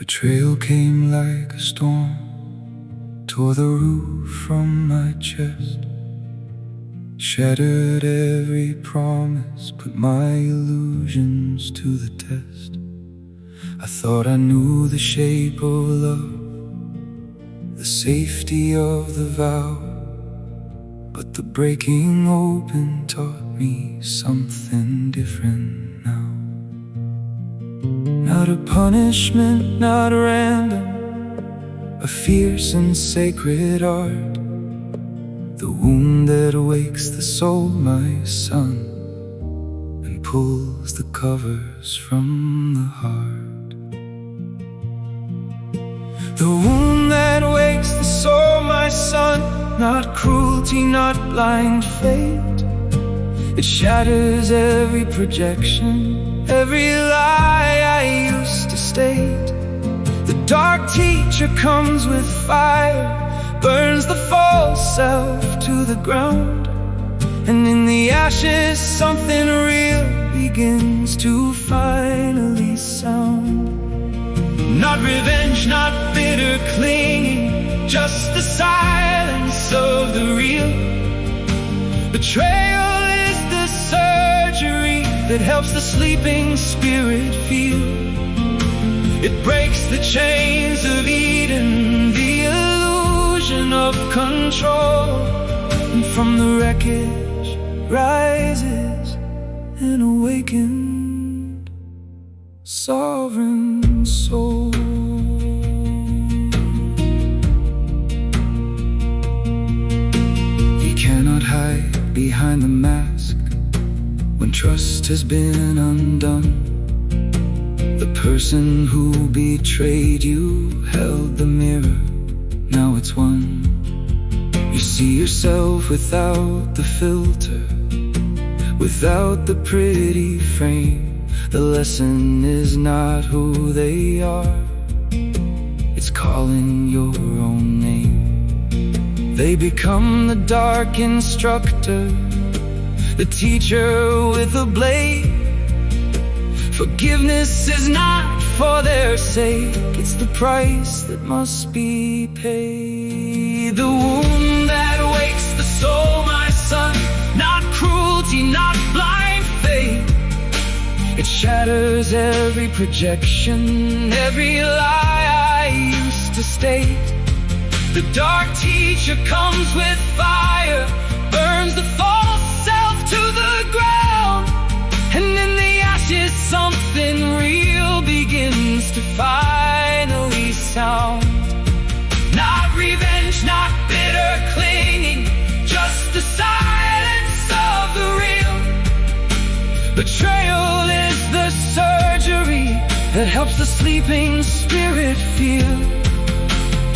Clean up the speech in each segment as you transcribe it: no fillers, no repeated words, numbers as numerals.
Betrayal came like a storm, tore the roof from my chest, shattered every promise, put my illusions to the test. I thought I knew the shape of love, the safety of the vow, but the breaking open taught me something different now. Not a punishment, not random, a fierce and sacred art, the wound that wakes the soul, my son, and pulls the covers from the heart. The wound that wakes the soul, my son, not cruelty, not blind fate. It shatters every projection, every lie I used to state. The dark teacher comes with fire, burns the false self to the ground, and in the ashes something real begins to finally sound. Not revenge, not bitter clinging, just the silence of the real. Betrayal is the surgery that helps the sleeping spirit feel. It breaks the chains of Eden, the illusion of control, and from the wreckage rises an awakened sovereign soul. You cannot hide behind the mask when trust has been undone. The person who betrayed you held the mirror, now it's one. You see yourself without the filter, without the pretty frame. The lesson is not who they are, it's calling your own name. They become the dark instructor, the teacher with a blade. Forgiveness is not for their sake, it's the price that must be paid. The wound that wakes the soul, my son, not cruelty, not blind faith. It shatters every projection, every lie I used to state. The dark teacher comes with fire, burns the false self to the ground, and in the ashes something real begins to finally sound. Not revenge, not bitter clinging, just the silence of the real. Betrayal is the surgery that helps the sleeping spirit feel.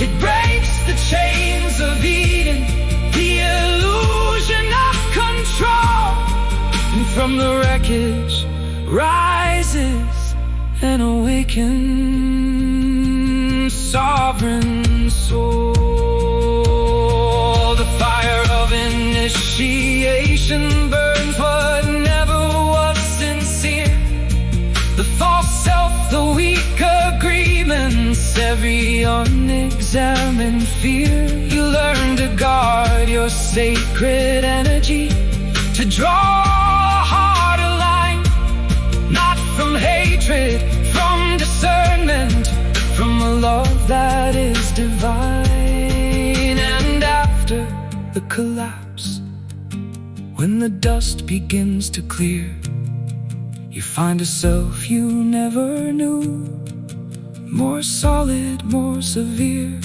It breaks the chains of Eden, the illusion of control, and from the wreckage rises an awakened sovereign soul. The fire of initiation burns what never was sincere. The false self, the weak agreements, every unexamined fear. You learn to guard your sacred energy, to draw a harder line, not from hatred, from discernment, from a love that is divine. And after the collapse, when the dust begins to clear, you find a self you never knew, more solid, more severe.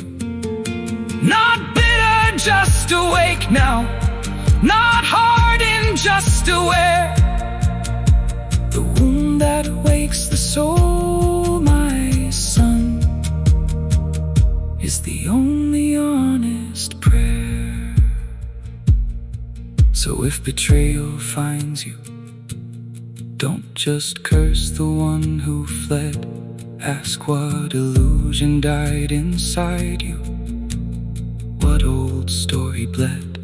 Not bitter, just awake now, not hardened, just aware. The wound that wakes the soul, my son, is the only honest prayer. So if betrayal finds you, don't just curse the one who fled. Ask what illusion died inside you, what old story bled.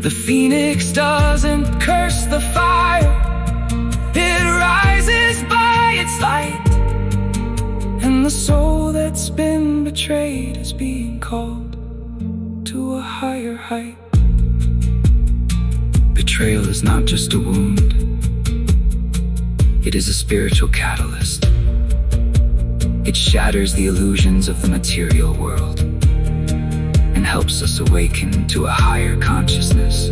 The phoenix doesn't curse the fire, it rises by its light. And the soul that betrayed is being called to a higher height. Betrayal is not just a wound. It is a spiritual catalyst. It shatters the illusions of the material world and helps us awaken to a higher consciousness.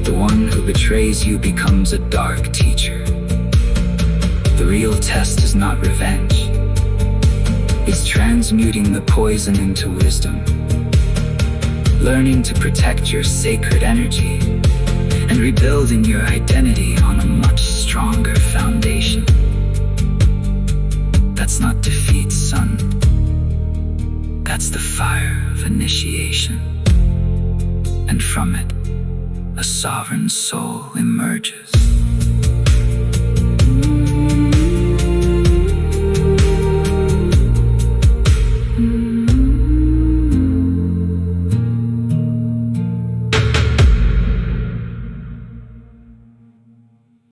The one who betrays you becomes a dark teacher. The real test is not revenge. It's transmuting the poison into wisdom, learning to protect your sacred energy, and rebuilding your identity on a much stronger foundation. That's not defeat, son. That's the fire of initiation. And from it, a sovereign soul emerges.